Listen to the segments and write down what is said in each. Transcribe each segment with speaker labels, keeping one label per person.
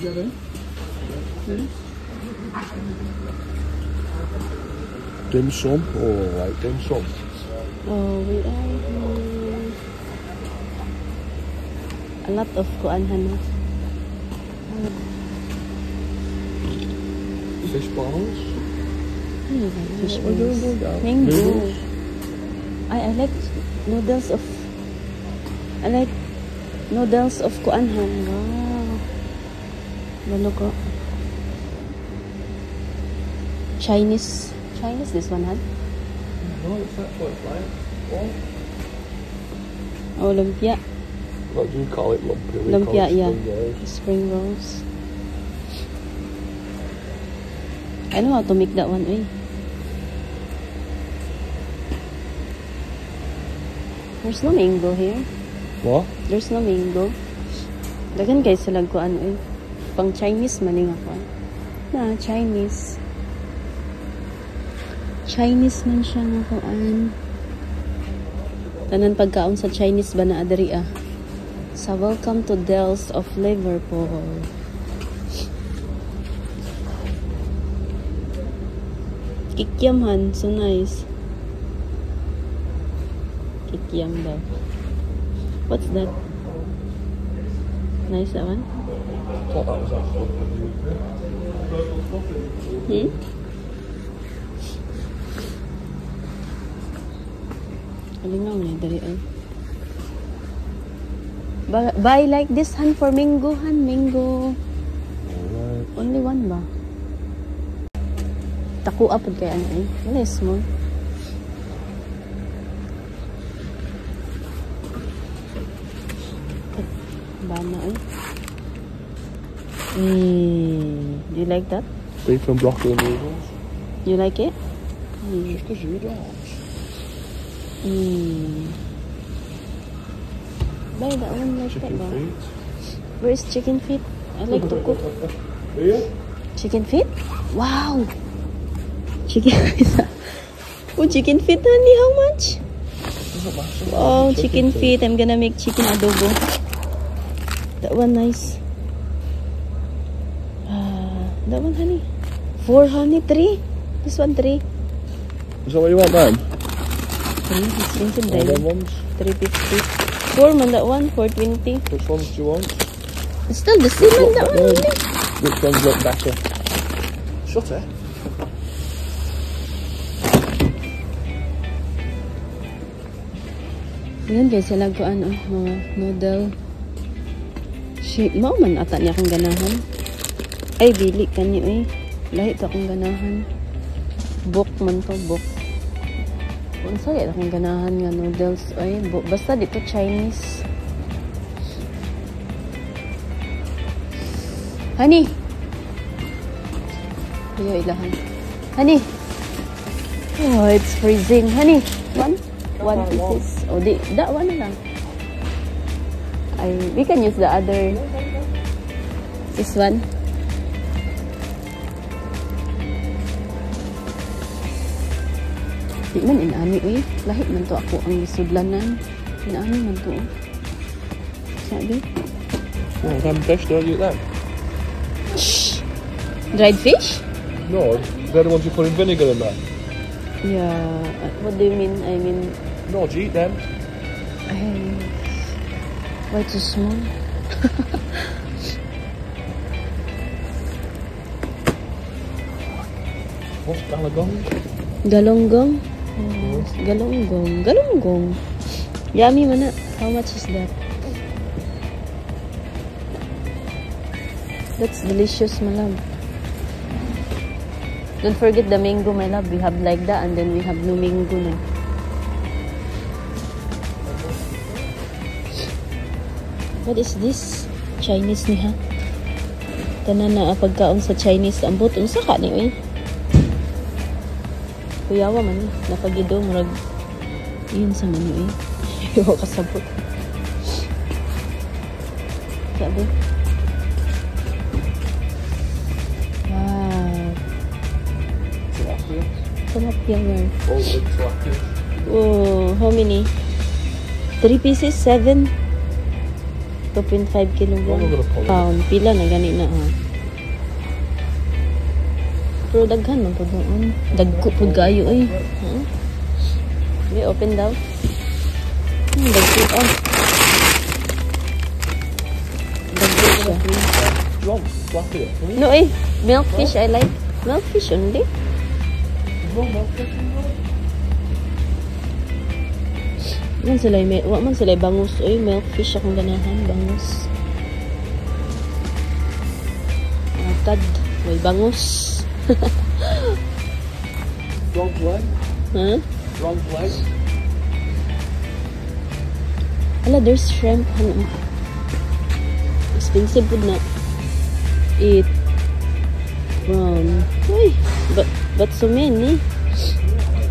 Speaker 1: Dim sum, oh, like dim sum.
Speaker 2: Oh, we are a lot of kuanhan.
Speaker 1: Fish balls.
Speaker 2: Fish
Speaker 1: What do
Speaker 2: balls.
Speaker 1: you do?
Speaker 2: Mango.
Speaker 1: Noodles.
Speaker 2: I like noodles of. I like noodles of kuanhan. Wow. Lalo ko. Chinese. Chinese this one, huh?
Speaker 1: No, it's not quite right. What?
Speaker 2: Oh, lumpia.
Speaker 1: What do you call it? Lumpia? We
Speaker 2: Lumpia,
Speaker 1: call it
Speaker 2: yeah.
Speaker 1: spring rolls.
Speaker 2: Spring rolls. I know how to make that one, eh? There's no mango here.
Speaker 1: What?
Speaker 2: There's no mango. Dagan guys sa lagkuan, eh. Pang Chinese maning ako. Na, Chinese. Chinese man siya nga kuan. Tanan pagkaon sa Chinese ba na adari ah. So welcome to Dells of Liverpool. Kikiam han, so nice. Kikiam daw. What's that? Nice that one?
Speaker 1: Thought that was actually.
Speaker 2: Alingaw na dari ay. Buy like this han for mango han, mango.
Speaker 1: Alright.
Speaker 2: Only one ba? Taku apod kay ano eh. Wala small. Bana eh. Do you like that?
Speaker 1: Beef and broccoli noodles.
Speaker 2: You like it?
Speaker 1: Just because you don't.
Speaker 2: Buy that one like
Speaker 1: Chicken
Speaker 2: that ba?
Speaker 1: feet.
Speaker 2: Where's chicken feet? I like to cook.
Speaker 1: Here?
Speaker 2: Chicken feet? Wow! Chicken feet. Oh, chicken feet, honey. How much? Oh, chicken feet. I'm gonna make chicken adobo. That one nice. That one, honey. 4, honey. 3. This one, 3.
Speaker 1: Is that what you want then?
Speaker 2: 3. Expensive,
Speaker 1: All them
Speaker 2: then.
Speaker 1: ones?
Speaker 2: 350. 4 man, that one. 420.
Speaker 1: Which ones do you want?
Speaker 2: It's still the same man, that one, honey.
Speaker 1: Which ones look better? Shut it.
Speaker 2: Yan guys, sila ko ano, mga noodle. Mao man ata niya akong ganahan. Ay, dili kanyo eh. Lahi to akong ganahan. Bok man to, bok. Kung sali akong ganahan nga noodles. Ay, basta dito Chinese. Honey! Ayaw ilahan. Honey! Oh, it's freezing. Honey! One pieces. Oh, that one na lang. We can use the other. This one. Di man inaami, uy. Lahit man to ako ang sudlanan. Inaami man to. Sabi?
Speaker 1: Oh, them fish, don't you eat them?
Speaker 2: Shh! Dried fish?
Speaker 1: No, they're the ones you put in vinegar in there.
Speaker 2: Yeah. What do you mean? I mean...
Speaker 1: No, do you eat them?
Speaker 2: Why too small?
Speaker 1: What's galagong?
Speaker 2: Galonggong? Oh, galonggong. Galonggong. Yummy man na. How much is that? That's delicious, my love. Don't forget the mango, my love. We have like that and then we have no mango na. What is this? Chinese ni ha? Tanan na pagkaon sa Chinese. Ang buto. Unsa ka ni, uy? Kuyawa man eh. Nakagido. Murag. Yun sa mani, uy. Iwa kasabot. Sabi. Wow. Tilapia. Oh, how many? 3 pieces? 7? 2.5 kilogram.
Speaker 1: Ano ba na
Speaker 2: Pound. Pila na gani na ha. Pero daghan man po doon. Dagko po gayo eh. Huh? Okay, open daw. Dagko. Oh. Dagko siya.
Speaker 1: Wrong. Fluffy.
Speaker 2: No eh. Milkfish I like. Milkfish only.
Speaker 1: Wrong milkfish.
Speaker 2: Wa man sila bangus oy, milkfish akong ganahan, bangus. Atad, may bangus.
Speaker 1: Wrong leg.
Speaker 2: Huh?
Speaker 1: Wrong leg.
Speaker 2: Ala, there's shrimp. Ano? Expensive food na. Eat. Prawn. Uy, but so many.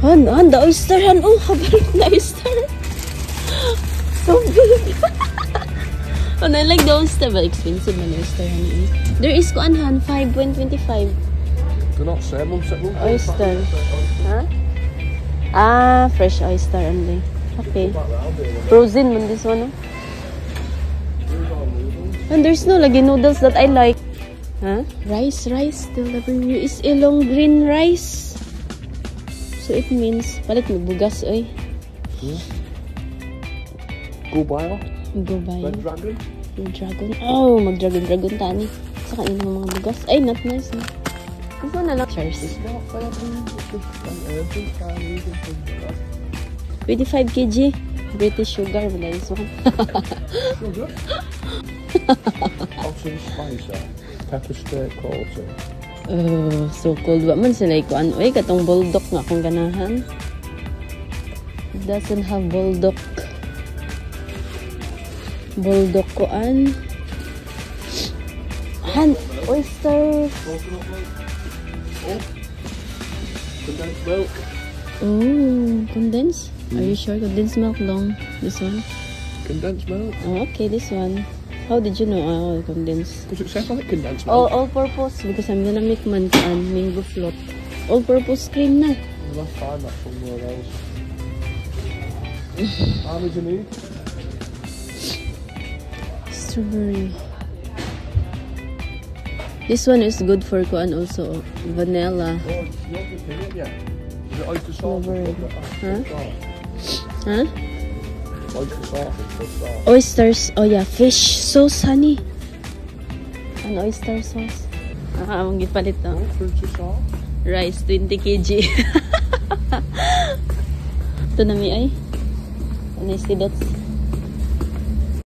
Speaker 2: Han, the oyster, han. Oh, habalik na oyster. So big. And I like the oyster, but expensive man oyster, han. There is kuan, han, 5.25.
Speaker 1: They're not salmon.
Speaker 2: Oyster. Huh? Ah, fresh oyster only. Okay. Frozen man this one, no? And there's no lagi noodles that I like. Huh? Rice still everywhere is a long green rice. So it means palit mo bugas oy.
Speaker 1: Go buy her.
Speaker 2: Go buy.
Speaker 1: Red dragon.
Speaker 2: Red dragon. Oh, mag-dragon tani. Sa kanila ng mga bugas. Ay, not nice. No? Ito na lang. Cheers.
Speaker 1: It's not fair. It's
Speaker 2: 25 kg. British sugar. Nice one.
Speaker 1: Sugar. Also spice. Pepper steak also.
Speaker 2: So cold. Wa man sila ikuan. Uy, katong bulldog nga akong ganahan. It doesn't have bulldog. Bulldog kuan. Han, oyster.
Speaker 1: Coconut milk. Oh. Condensed milk.
Speaker 2: Oh, condensed? Are you sure? Condensed milk long. This one?
Speaker 1: Condensed milk.
Speaker 2: Oh, okay, this one. How did you know? Oh, condensed.
Speaker 1: Does it sound like condensed milk?
Speaker 2: All purpose because I'm gonna make mango float. All purpose cream na.
Speaker 1: You must find that somewhere else. How many do you need?
Speaker 2: Strawberry. This one is good for kuan also. Vanilla.
Speaker 1: Oh, you not just in it yet. Is it oyster sauce?
Speaker 2: Strawberry. Huh?
Speaker 1: Huh?
Speaker 2: Huh?
Speaker 1: Oyster sauce and fish sauce.
Speaker 2: Oysters. Oh yeah, fish sauce, honey. An oyster sauce. Among gipalit to.
Speaker 1: Princess sauce.
Speaker 2: Rice, 20 kg. Ito na mi ay. Honestly, that's